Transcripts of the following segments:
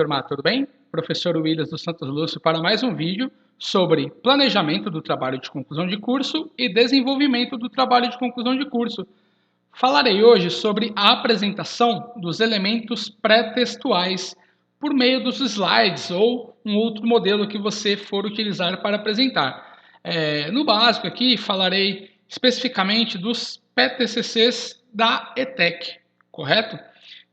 turma, tudo bem? Professor Williams dos Santos Lúcio para mais um vídeo sobre planejamento do trabalho de conclusão de curso e desenvolvimento do trabalho de conclusão de curso. Falarei hoje sobre a apresentação dos elementos pré-textuais por meio dos slides ou um outro modelo que você for utilizar para apresentar. No básico aqui falarei especificamente dos PTCCs da ETEC, correto?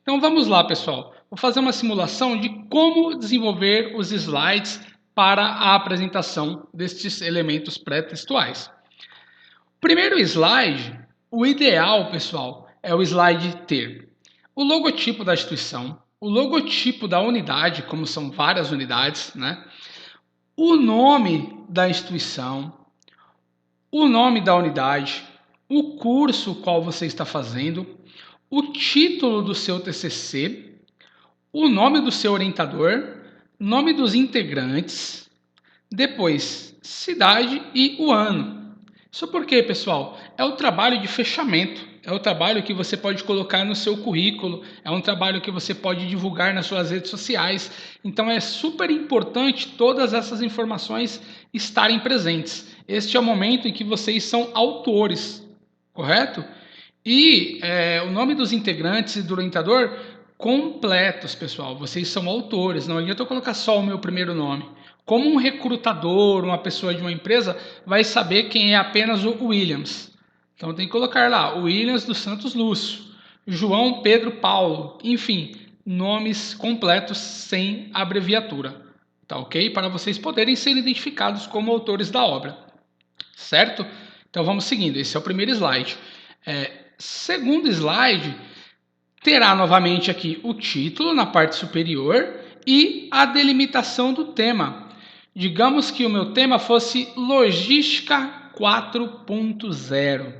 Então vamos lá, pessoal. Vou fazer uma simulação de como desenvolver os slides para a apresentação destes elementos pré-textuais. Primeiro slide, o ideal, pessoal, é o slide ter o logotipo da instituição, o logotipo da unidade, como são várias unidades, né? O nome da instituição, o nome da unidade, o curso qual você está fazendo, o título do seu TCC, o nome do seu orientador, nome dos integrantes, depois cidade e o ano. Isso porque, pessoal, é o trabalho de fechamento, é o trabalho que você pode colocar no seu currículo, é um trabalho que você pode divulgar nas suas redes sociais. Então é super importante todas essas informações estarem presentes. Este é o momento em que vocês são autores, correto? E o nome dos integrantes e do orientador completos, pessoal. Vocês são autores, não adianta eu colocar só o meu primeiro nome. Como um recrutador, uma pessoa de uma empresa, vai saber quem é apenas o Williams. Então tem que colocar lá, Williams dos Santos Lúcio, João Pedro Paulo, enfim, nomes completos sem abreviatura. Tá ok? Para vocês poderem ser identificados como autores da obra. Certo? Então vamos seguindo, esse é o primeiro slide. Segundo slide, terá novamente aqui o título na parte superior e a delimitação do tema. Digamos que o meu tema fosse Logística 4.0,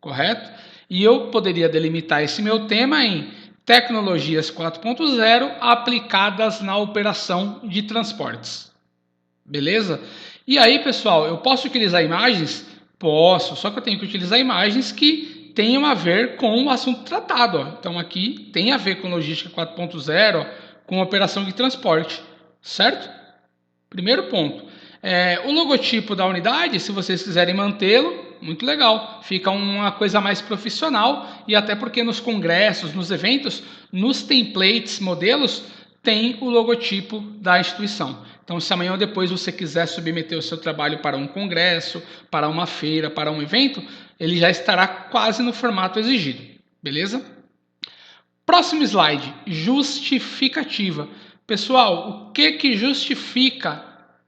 correto? E eu poderia delimitar esse meu tema em Tecnologias 4.0 aplicadas na operação de transportes. Beleza? E aí, pessoal, eu posso utilizar imagens? Posso, só que eu tenho que utilizar imagens que tenham a ver com o assunto tratado. Ó. Então aqui tem a ver com logística 4.0, com operação de transporte, certo? Primeiro ponto. O logotipo da unidade, se vocês quiserem mantê-lo, muito legal. Fica uma coisa mais profissional e até porque nos congressos, nos eventos, nos templates, modelos, tem o logotipo da instituição. Então, se amanhã ou depois você quiser submeter o seu trabalho para um congresso, para uma feira, para um evento, ele já estará quase no formato exigido. Beleza? Próximo slide, justificativa. Pessoal, o que justifica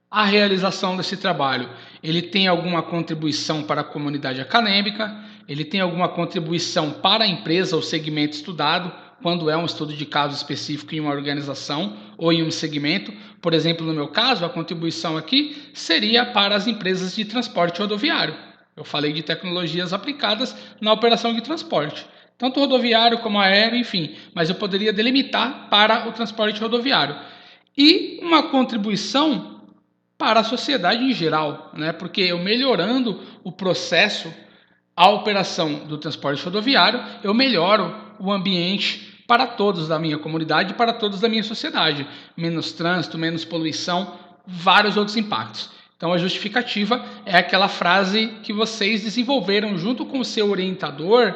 a realização desse trabalho? Ele tem alguma contribuição para a comunidade acadêmica? Ele tem alguma contribuição para a empresa ou segmento estudado? Quando é um estudo de caso específico em uma organização ou em um segmento. Por exemplo, no meu caso, a contribuição aqui seria para as empresas de transporte rodoviário. Eu falei de tecnologias aplicadas na operação de transporte. Tanto rodoviário como aéreo, enfim. Mas eu poderia delimitar para o transporte rodoviário. E uma contribuição para a sociedade em geral, né? Porque eu melhorando o processo, a operação do transporte rodoviário, eu melhoro o ambiente para todos da minha comunidade e para todos da minha sociedade. Menos trânsito, menos poluição, vários outros impactos. Então a justificativa é aquela frase que vocês desenvolveram junto com o seu orientador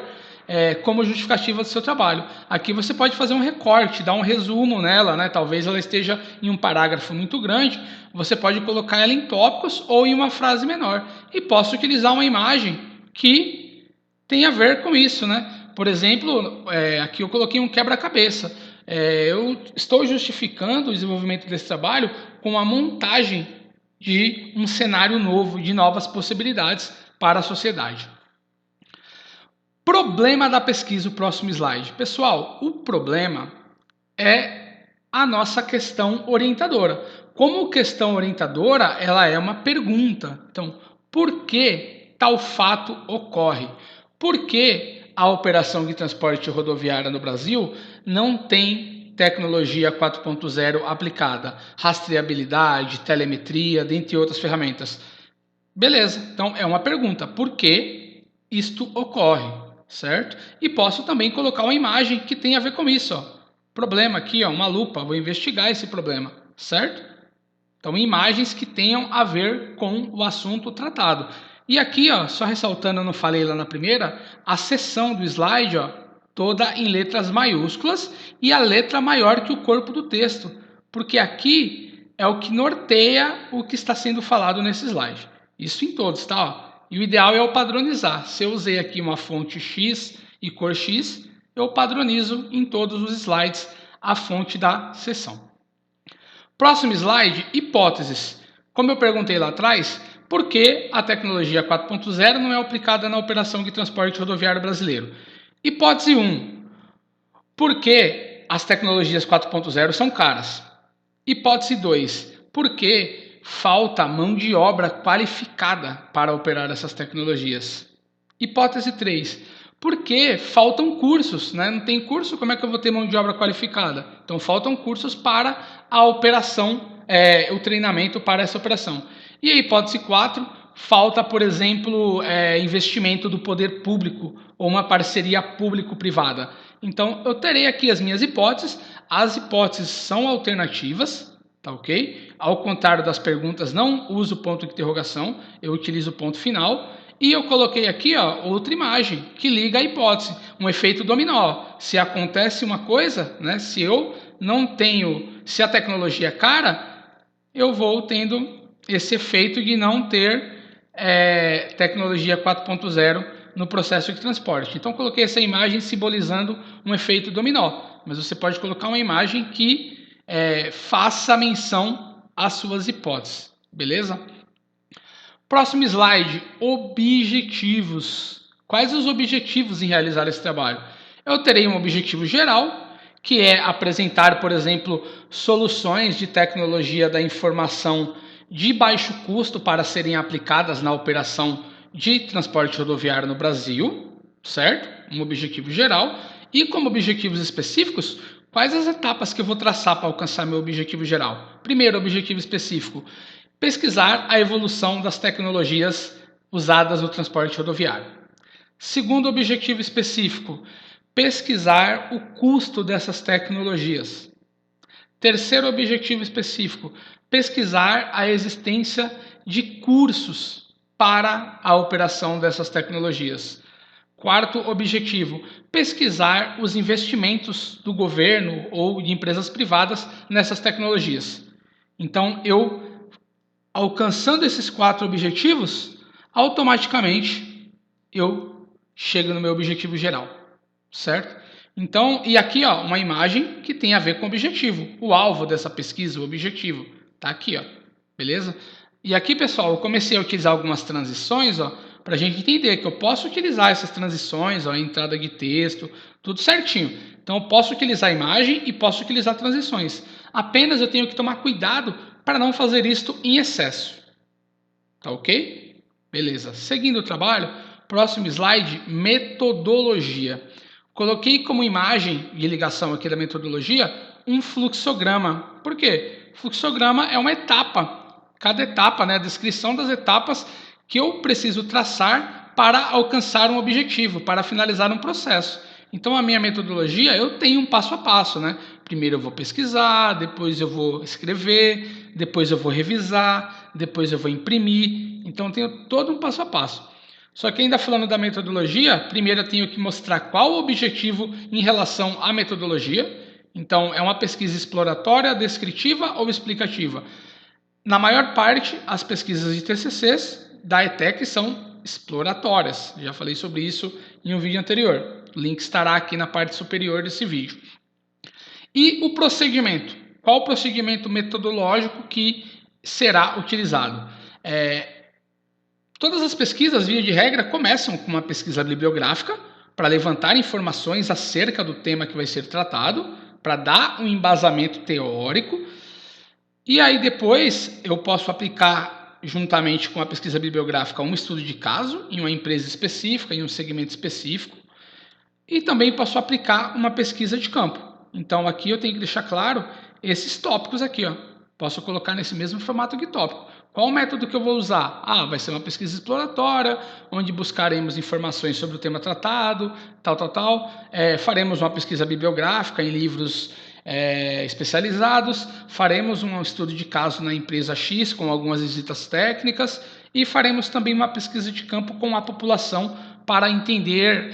como justificativa do seu trabalho. Aqui você pode fazer um recorte, dar um resumo nela, né? Talvez ela esteja em um parágrafo muito grande, você pode colocar ela em tópicos ou em uma frase menor. E posso utilizar uma imagem que tem a ver com isso, né? Por exemplo, aqui eu coloquei um quebra-cabeça. Eu estou justificando o desenvolvimento desse trabalho com a montagem de um cenário novo, de novas possibilidades para a sociedade. Problema da pesquisa, o próximo slide. Pessoal, o problema é a nossa questão orientadora. Como questão orientadora, ela é uma pergunta. Então, por que tal fato ocorre? Por que a operação de transporte rodoviário no Brasil não tem tecnologia 4.0 aplicada? Rastreabilidade, telemetria, dentre outras ferramentas. Beleza, então é uma pergunta. Por que isto ocorre? Certo? E posso também colocar uma imagem que tem a ver com isso. Ó. problema aqui, ó, uma lupa, vou investigar esse problema, certo? Então, imagens que tenham a ver com o assunto tratado. E aqui, ó, só ressaltando, eu não falei lá na primeira, a seção do slide, ó, toda em letras maiúsculas e a letra maior que o corpo do texto, porque aqui é o que norteia o que está sendo falado nesse slide. Isso em todos, tá? Ó. E o ideal é eu padronizar. Se eu usei aqui uma fonte X e cor X, eu padronizo em todos os slides a fonte da seção. Próximo slide, hipóteses. Como eu perguntei lá atrás, por que a tecnologia 4.0 não é aplicada na operação de transporte rodoviário brasileiro? Hipótese 1. Por que as tecnologias 4.0 são caras? Hipótese 2. Por que falta mão de obra qualificada para operar essas tecnologias? Hipótese 3. Por que faltam cursos? Né? Não tem curso, como é que eu vou ter mão de obra qualificada? Então faltam cursos para a operação, o treinamento para essa operação. E a hipótese 4, falta, por exemplo, investimento do poder público ou uma parceria público-privada. Então eu terei aqui as minhas hipóteses. As hipóteses são alternativas, tá ok? Ao contrário das perguntas, não uso ponto de interrogação, eu utilizo o ponto final. E eu coloquei aqui, ó, outra imagem que liga a hipótese, um efeito dominó. Se acontece uma coisa, né, se eu não tenho, se a tecnologia é cara, eu vou tendo esse efeito de não ter tecnologia 4.0 no processo de transporte. Então coloquei essa imagem simbolizando um efeito dominó, mas você pode colocar uma imagem que faça menção às suas hipóteses, beleza? Próximo slide, objetivos. Quais os objetivos em realizar esse trabalho? Eu terei um objetivo geral, que é apresentar, por exemplo, soluções de tecnologia da informação de baixo custo para serem aplicadas na operação de transporte rodoviário no Brasil, certo? Um objetivo geral. E como objetivos específicos, quais as etapas que eu vou traçar para alcançar meu objetivo geral? Primeiro objetivo específico, pesquisar a evolução das tecnologias usadas no transporte rodoviário. Segundo objetivo específico, pesquisar o custo dessas tecnologias. Terceiro objetivo específico, pesquisar a existência de cursos para a operação dessas tecnologias. Quarto objetivo, pesquisar os investimentos do governo ou de empresas privadas nessas tecnologias. Então, eu alcançando esses 4 objetivos, automaticamente eu chego no meu objetivo geral, certo? Então, e aqui, ó, uma imagem que tem a ver com o objetivo, o alvo dessa pesquisa, o objetivo, tá aqui, ó, beleza? E aqui, pessoal, eu comecei a utilizar algumas transições, ó, para a gente entender que eu posso utilizar essas transições, ó, entrada de texto, tudo certinho. Então, eu posso utilizar a imagem e posso utilizar transições. Apenas eu tenho que tomar cuidado para não fazer isto em excesso. Tá ok? Beleza. Seguindo o trabalho, próximo slide, metodologia. Coloquei como imagem de ligação aqui da metodologia um fluxograma. Por quê? Fluxograma é uma etapa. Cada etapa, né, a descrição das etapas que eu preciso traçar para alcançar um objetivo, para finalizar um processo. Então, a minha metodologia, eu tenho um passo a passo, né? Primeiro eu vou pesquisar, depois eu vou escrever, depois eu vou revisar, depois eu vou imprimir. Então, eu tenho todo um passo a passo. Só que ainda falando da metodologia, primeiro eu tenho que mostrar qual o objetivo em relação à metodologia. Então, é uma pesquisa exploratória, descritiva ou explicativa? Na maior parte, as pesquisas de TCCs da ETEC são exploratórias. Já falei sobre isso em um vídeo anterior. O link estará aqui na parte superior desse vídeo. E o procedimento? Qual o procedimento metodológico que será utilizado? Todas as pesquisas, via de regra, começam com uma pesquisa bibliográfica para levantar informações acerca do tema que vai ser tratado, para dar um embasamento teórico. E aí depois eu posso aplicar, juntamente com a pesquisa bibliográfica, um estudo de caso em uma empresa específica, em um segmento específico. E também posso aplicar uma pesquisa de campo. Então aqui eu tenho que deixar claro esses tópicos aqui, ó. Posso colocar nesse mesmo formato de tópico. Qual o método que eu vou usar? Vai ser uma pesquisa exploratória, onde buscaremos informações sobre o tema tratado, tal. Faremos uma pesquisa bibliográfica em livros especializados, faremos um estudo de caso na empresa X com algumas visitas técnicas e faremos também uma pesquisa de campo com a população para entender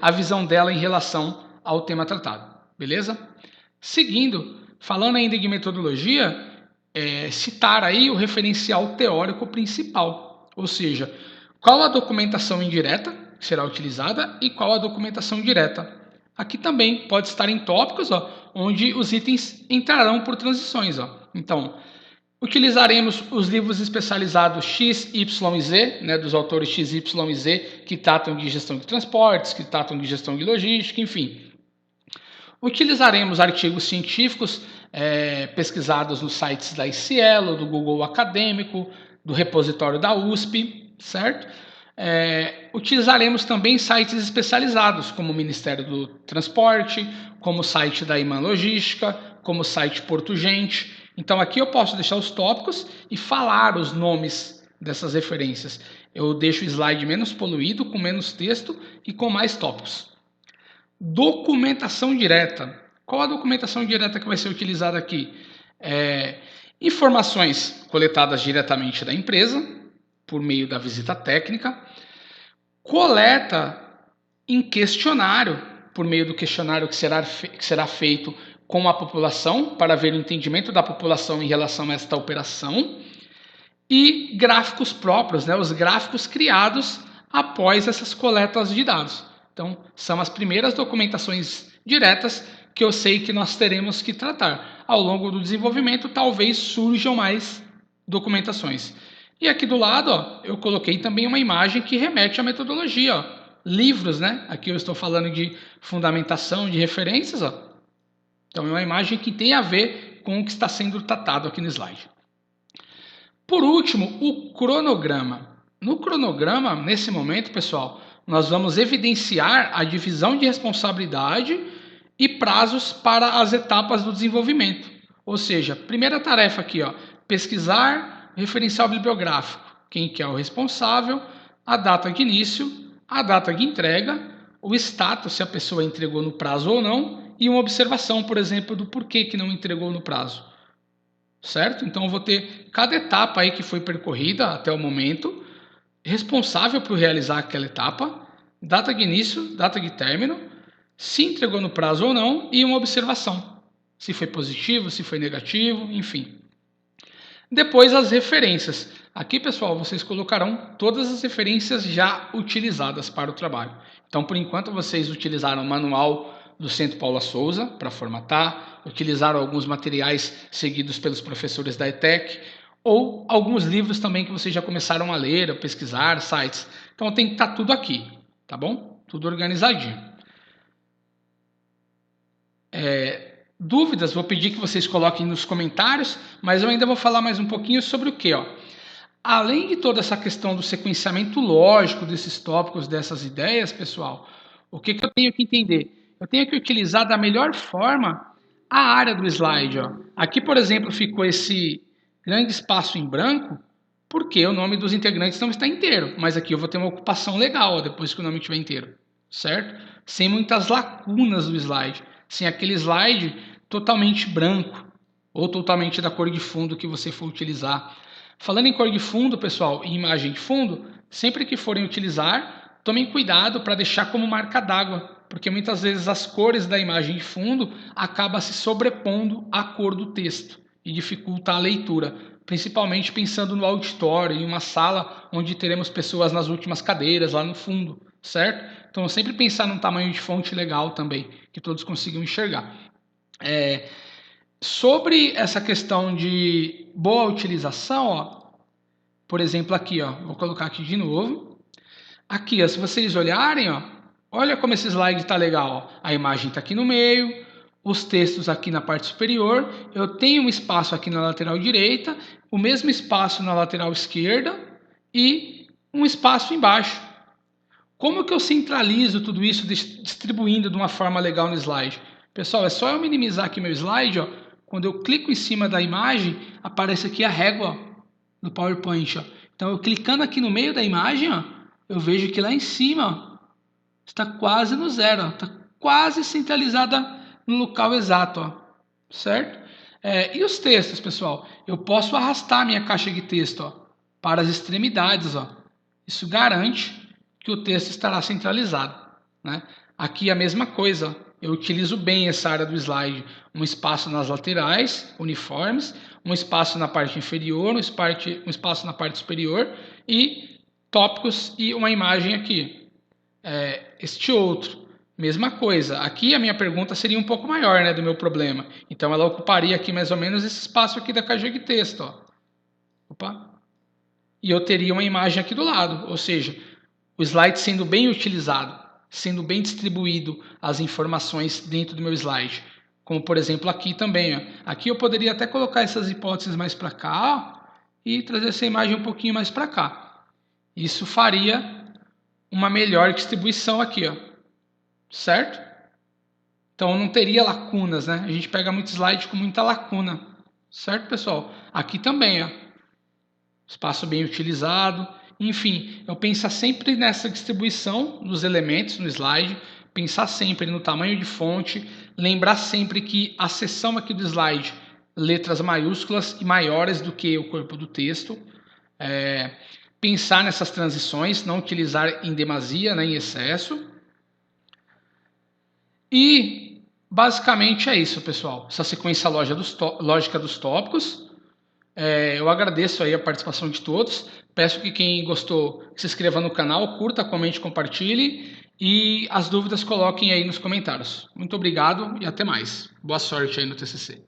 a visão dela em relação ao tema tratado, beleza? Seguindo, falando ainda de metodologia, citar aí o referencial teórico principal, ou seja, qual a documentação indireta que será utilizada e qual a documentação direta. Aqui também pode estar em tópicos, onde os itens entrarão por transições. Então, utilizaremos os livros especializados X, Y e Z, dos autores X, Y e Z, que tratam de gestão de transportes, que tratam de gestão de logística, enfim. Utilizaremos artigos científicos pesquisados nos sites da ICIELO, do Google Acadêmico, do repositório da USP, certo? Utilizaremos também sites especializados, como o Ministério do Transporte, como o site da Iman Logística, como o site Porto Gente. Então aqui eu posso deixar os tópicos e falar os nomes dessas referências. Eu deixo o slide menos poluído, com menos texto e com mais tópicos. Documentação direta. Qual a documentação direta que vai ser utilizada aqui? Informações coletadas diretamente da empresa, por meio da visita técnica, coleta em questionário, por meio do questionário que será feito com a população, para ver o entendimento da população em relação a esta operação, e gráficos próprios, os gráficos criados após essas coletas de dados. Então, são as primeiras documentações diretas que eu sei que nós teremos que tratar. Ao longo do desenvolvimento, talvez surjam mais documentações. E aqui do lado, eu coloquei também uma imagem que remete à metodologia. Livros, Aqui eu estou falando de fundamentação, de referências. Então, é uma imagem que tem a ver com o que está sendo tratado aqui no slide. Por último, o cronograma. No cronograma, nesse momento, pessoal, nós vamos evidenciar a divisão de responsabilidade e prazos para as etapas do desenvolvimento. Ou seja, primeira tarefa aqui, pesquisar referencial bibliográfico. Quem que é o responsável, a data de início, a data de entrega, o status, se a pessoa entregou no prazo ou não, e uma observação, por exemplo, do porquê que não entregou no prazo. Certo? Então eu vou ter cada etapa aí que foi percorrida até o momento, responsável por realizar aquela etapa, data de início, data de término, se entregou no prazo ou não e uma observação, se foi positivo, se foi negativo, enfim. Depois as referências. Aqui, pessoal, vocês colocarão todas as referências já utilizadas para o trabalho. Então, por enquanto, vocês utilizaram o manual do Centro Paula Souza para formatar, utilizaram alguns materiais seguidos pelos professores da ETEC, ou alguns livros também que vocês já começaram a ler, a pesquisar, sites. Então tem que estar tudo aqui, tá bom? Tudo organizadinho. Dúvidas, vou pedir que vocês coloquem nos comentários, mas eu ainda vou falar mais um pouquinho sobre o que, Além de toda essa questão do sequenciamento lógico desses tópicos, dessas ideias, pessoal, o que eu tenho que entender? Eu tenho que utilizar da melhor forma a área do slide, Aqui, por exemplo, ficou esse grande espaço em branco, porque o nome dos integrantes não está inteiro. Mas aqui eu vou ter uma ocupação legal depois que o nome estiver inteiro, certo? Sem muitas lacunas do slide. Sem aquele slide totalmente branco ou totalmente da cor de fundo que você for utilizar. Falando em cor de fundo, pessoal, e imagem de fundo, sempre que forem utilizar, tomem cuidado para deixar como marca d'água, porque muitas vezes as cores da imagem de fundo acabam se sobrepondo à cor do texto e dificulta a leitura, principalmente pensando no auditório, em uma sala onde teremos pessoas nas últimas cadeiras, lá no fundo, certo? Então, sempre pensar num tamanho de fonte legal também, que todos consigam enxergar. Sobre essa questão de boa utilização, por exemplo, aqui, vou colocar aqui de novo. Aqui, se vocês olharem, olha como esse slide está legal. A imagem está aqui no meio, os textos aqui na parte superior, eu tenho um espaço aqui na lateral direita, o mesmo espaço na lateral esquerda e um espaço embaixo. Como que eu centralizo tudo isso distribuindo de uma forma legal no slide? Pessoal, é só eu minimizar aqui meu slide, quando eu clico em cima da imagem, aparece aqui a régua do PowerPoint. Então, eu clicando aqui no meio da imagem, eu vejo que lá em cima está quase no zero, está quase centralizada no local exato. certo? E os textos, pessoal? Eu posso arrastar a minha caixa de texto, ó, para as extremidades, ó. Isso garante que o texto estará centralizado, né? Aqui a mesma coisa, eu utilizo bem essa área do slide, um espaço nas laterais, uniformes, um espaço na parte inferior, um espaço na parte superior e tópicos e uma imagem aqui. Este outro, mesma coisa. Aqui a minha pergunta seria um pouco maior, né, do meu problema. Então ela ocuparia aqui mais ou menos esse espaço aqui da caixa de texto, ó. Opa. E eu teria uma imagem aqui do lado, ou seja, o slide sendo bem utilizado, sendo bem distribuído as informações dentro do meu slide. Como por exemplo aqui também, ó. Aqui eu poderia até colocar essas hipóteses mais para cá, ó, e trazer essa imagem um pouquinho mais para cá. Isso faria uma melhor distribuição aqui, ó, certo? Então não teria lacunas, né? A gente pega muito slide com muita lacuna, certo, pessoal? Aqui também, ó, espaço bem utilizado. Enfim, eu pensar sempre nessa distribuição dos elementos no slide, pensar sempre no tamanho de fonte, lembrar sempre que a seção aqui do slide, letras maiúsculas e maiores do que o corpo do texto. Pensar nessas transições, não utilizar em demasia, né, em excesso. E basicamente é isso, pessoal. Essa sequência lógica dos tópicos. Eu agradeço aí a participação de todos. Peço que quem gostou se inscreva no canal, curta, comente, compartilhe e as dúvidas coloquem aí nos comentários. Muito obrigado e até mais. Boa sorte aí no TCC.